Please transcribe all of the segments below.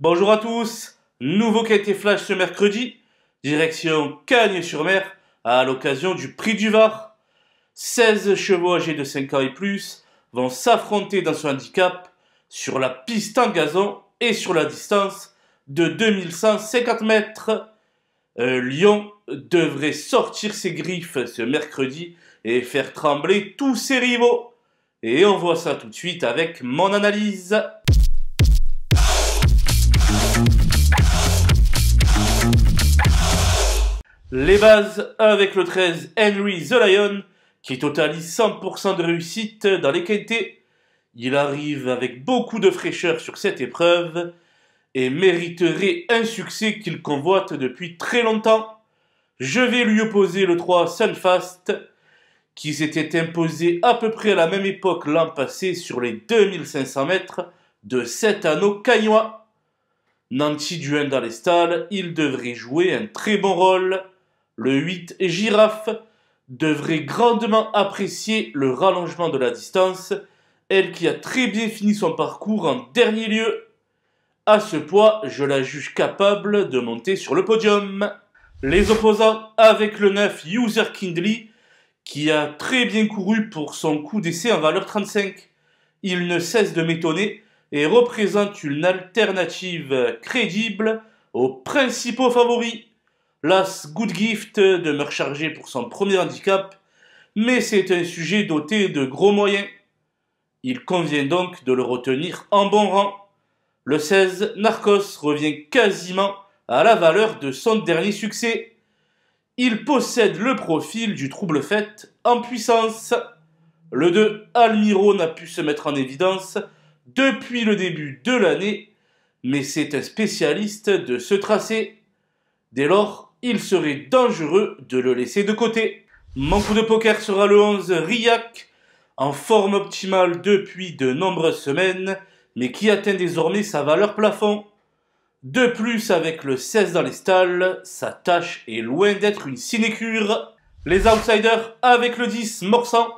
Bonjour à tous, nouveau qualité flash ce mercredi, direction Cagnes-sur-Mer à l'occasion du Prix du Var. 16 chevaux âgés de 5 ans et plus vont s'affronter dans ce handicap sur la piste en gazon et sur la distance de 2150 mètres. Lyon devrait sortir ses griffes ce mercredi et faire trembler tous ses rivaux. Et on voit ça tout de suite avec mon analyse. Les bases avec le 13 Henry the Lion qui totalise 100% de réussite dans les quintés. Il arrive avec beaucoup de fraîcheur sur cette épreuve et mériterait un succès qu'il convoite depuis très longtemps. Je vais lui opposer le 3 Sunfast qui s'était imposé à peu près à la même époque l'an passé sur les 2500 mètres de 7 anneaux cagnois. Nanti du 1 dans les stalles, il devrait jouer un très bon rôle. Le 8 Girafe devrait grandement apprécier le rallongement de la distance, elle qui a très bien fini son parcours en dernier lieu. À ce poids, je la juge capable de monter sur le podium. Les opposants avec le 9 User Kindly, qui a très bien couru pour son coup d'essai en valeur 35. Il ne cesse de m'étonner et représente une alternative crédible aux principaux favoris. L'As Good Gift demeure chargé pour son premier handicap, mais c'est un sujet doté de gros moyens. Il convient donc de le retenir en bon rang. Le 16 Narcos revient quasiment à la valeur de son dernier succès. Il possède le profil du trouble fête en puissance. Le 2 Almiro n'a pu se mettre en évidence depuis le début de l'année, mais c'est un spécialiste de ce tracé. Dès lors, il serait dangereux de le laisser de côté. Mon coup de poker sera le 11 Riac, en forme optimale depuis de nombreuses semaines, mais qui atteint désormais sa valeur plafond. De plus, avec le 16 dans les stalles, sa tâche est loin d'être une sinécure. Les outsiders avec le 10 Morsan,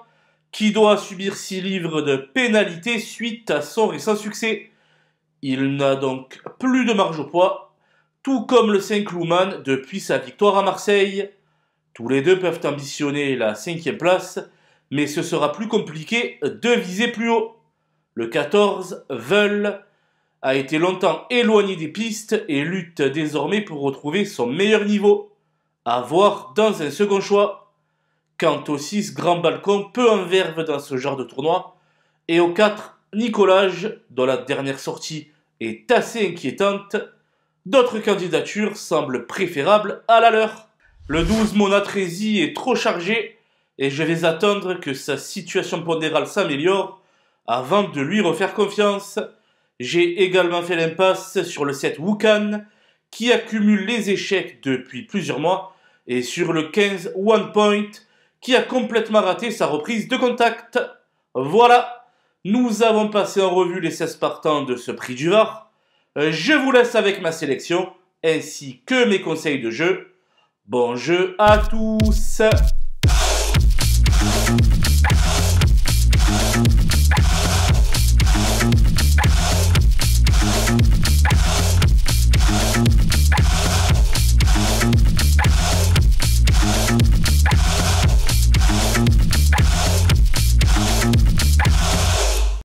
qui doit subir 6 livres de pénalité suite à son récent succès. Il n'a donc plus de marge au poids, tout comme le 5 Louman depuis sa victoire à Marseille. Tous les deux peuvent ambitionner la 5e place, mais ce sera plus compliqué de viser plus haut. Le 14 Veul a été longtemps éloigné des pistes et lutte désormais pour retrouver son meilleur niveau. À voir dans un second choix. Quant au 6 Grand Balcon, peu en verve dans ce genre de tournoi. Et au 4 Nicolage, dont la dernière sortie est assez inquiétante. D'autres candidatures semblent préférables à la leur. Le 12 Monatrési est trop chargé et je vais attendre que sa situation pondérale s'améliore avant de lui refaire confiance. J'ai également fait l'impasse sur le 7 Wukan qui accumule les échecs depuis plusieurs mois et sur le 15 One Point qui a complètement raté sa reprise de contact. Voilà, nous avons passé en revue les 16 partants de ce Prix du Var. Je vous laisse avec ma sélection ainsi que mes conseils de jeu. Bon jeu à tous!